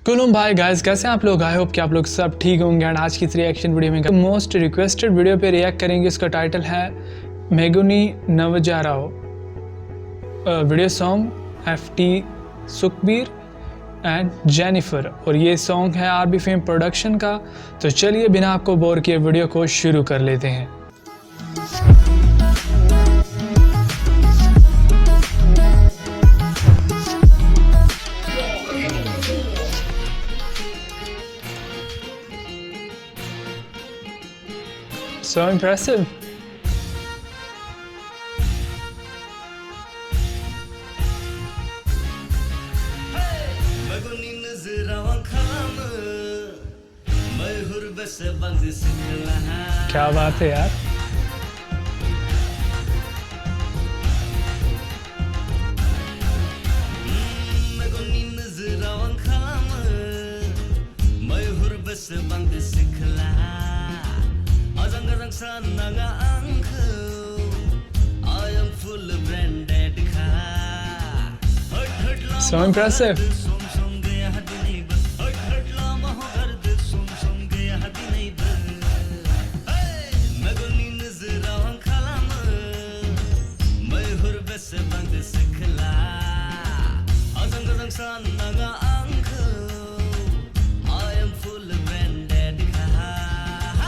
कुलुम भाई गाइस, कैसे हैं आप लोग। आई होप कि आप लोग सब ठीक होंगे। एंड आज की इस रिएक्शन वीडियो में मोस्ट रिक्वेस्टेड वीडियो पे रिएक्ट करेंगे। इसका टाइटल है मेगुनी नवजाराओ। Video song FT Sukhbir and Jennifer, और ये सॉन्ग है RB फेम प्रोडक्शन का। तो चलिए बिना आपको बोर किए वीडियो को शुरू कर लेते हैं। So impressive. क्या बात है यार। So impressive.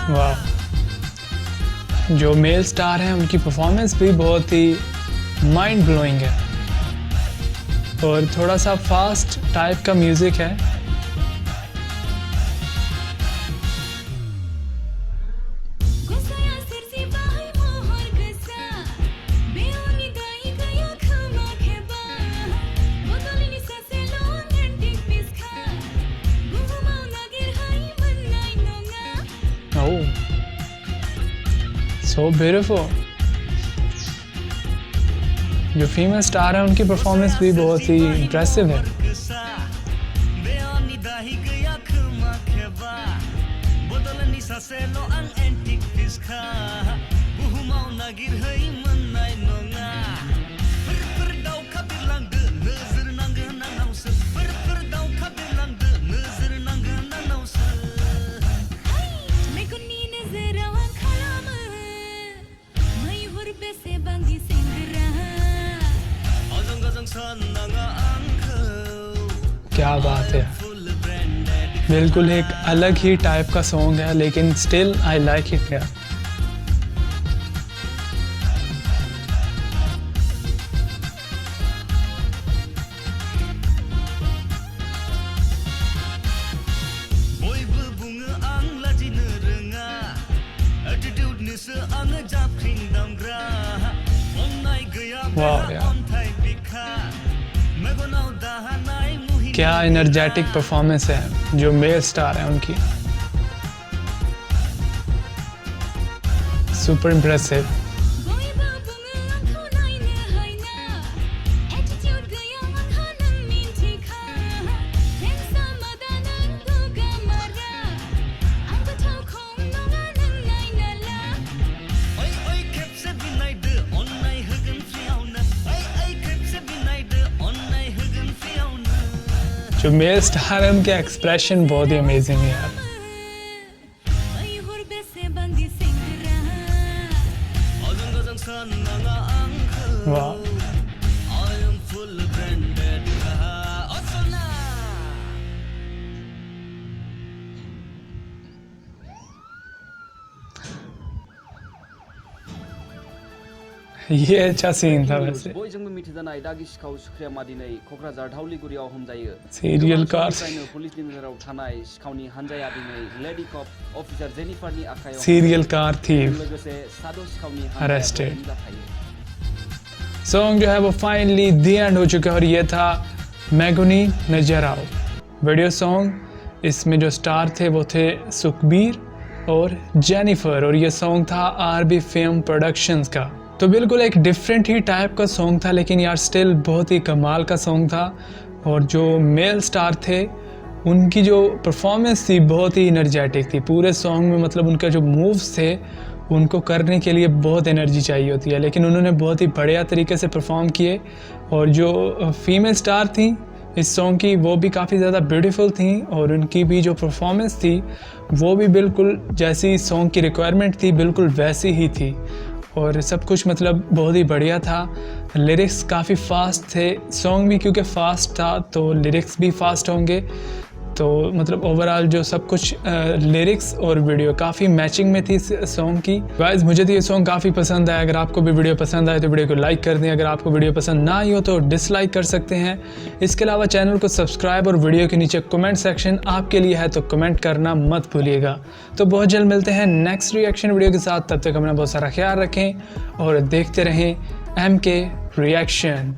वाह, जो मेल स्टार हैं उनकी परफॉर्मेंस भी बहुत ही माइंड ब्लोइंग है और थोड़ा सा फास्ट टाइप का म्यूजिक है। So beautiful. जो फीमेल स्टार है उनकी परफॉर्मेंस भी बहुत ही इम्प्रेसिव है। क्या बात है, बिल्कुल एक अलग ही टाइप का सॉन्ग है, लेकिन स्टिल आई लाइक इट यार। वाह यार, क्या एनर्जेटिक परफॉर्मेंस है जो मेल स्टार है उनकी। Super impressive. जो मेल स्टार है उनके एक्सप्रेशन बहुत ही अमेजिंग है यार। वाह, ये अच्छा सीन था वैसे। सीरियल कार थी अरेस्टेड। सॉन्ग जो है वो फाइनली दी एंड हो चुका है और ये था मेगुनी नवजाराओ वीडियो सॉन्ग। इसमें जो स्टार थे वो थे सुखबीर और जेनिफर, और ये सॉन्ग था RB फेम प्रोडक्शंस का। तो बिल्कुल एक डिफरेंट ही टाइप का सॉन्ग था, लेकिन यार स्टिल बहुत ही कमाल का सॉन्ग था। और जो मेल स्टार थे उनकी जो परफॉर्मेंस थी बहुत ही एनर्जेटिक थी पूरे सॉन्ग में। मतलब उनका जो मूव्स थे उनको करने के लिए बहुत एनर्जी चाहिए होती है, लेकिन उन्होंने बहुत ही बढ़िया तरीके से परफॉर्म किए। और जो फीमेल स्टार थी इस सॉन्ग की वो भी काफ़ी ज़्यादा ब्यूटीफुल थी और उनकी भी जो परफॉर्मेंस थी वो भी बिल्कुल जैसी सॉन्ग की रिक्वायरमेंट थी बिल्कुल वैसी ही थी और सब कुछ मतलब बहुत ही बढ़िया था। लिरिक्स काफ़ी फास्ट थे, सॉन्ग भी क्योंकि फास्ट था तो लिरिक्स भी फास्ट होंगे, तो मतलब ओवरऑल जो सब कुछ लिरिक्स और वीडियो काफ़ी मैचिंग में थी इस सॉन्ग की। गाइस मुझे तो ये सॉन्ग काफ़ी पसंद आया। अगर आपको भी वीडियो पसंद आए तो वीडियो को लाइक कर दें, अगर आपको वीडियो पसंद ना आई हो तो डिसलाइक कर सकते हैं। इसके अलावा चैनल को सब्सक्राइब और वीडियो के नीचे कमेंट सेक्शन आपके लिए है तो कमेंट करना मत भूलिएगा। तो बहुत जल्द मिलते हैं नेक्स्ट रिएक्शन वीडियो के साथ, तब तक अपना बहुत सारा ख्याल रखें और देखते रहें MK रिएक्शन।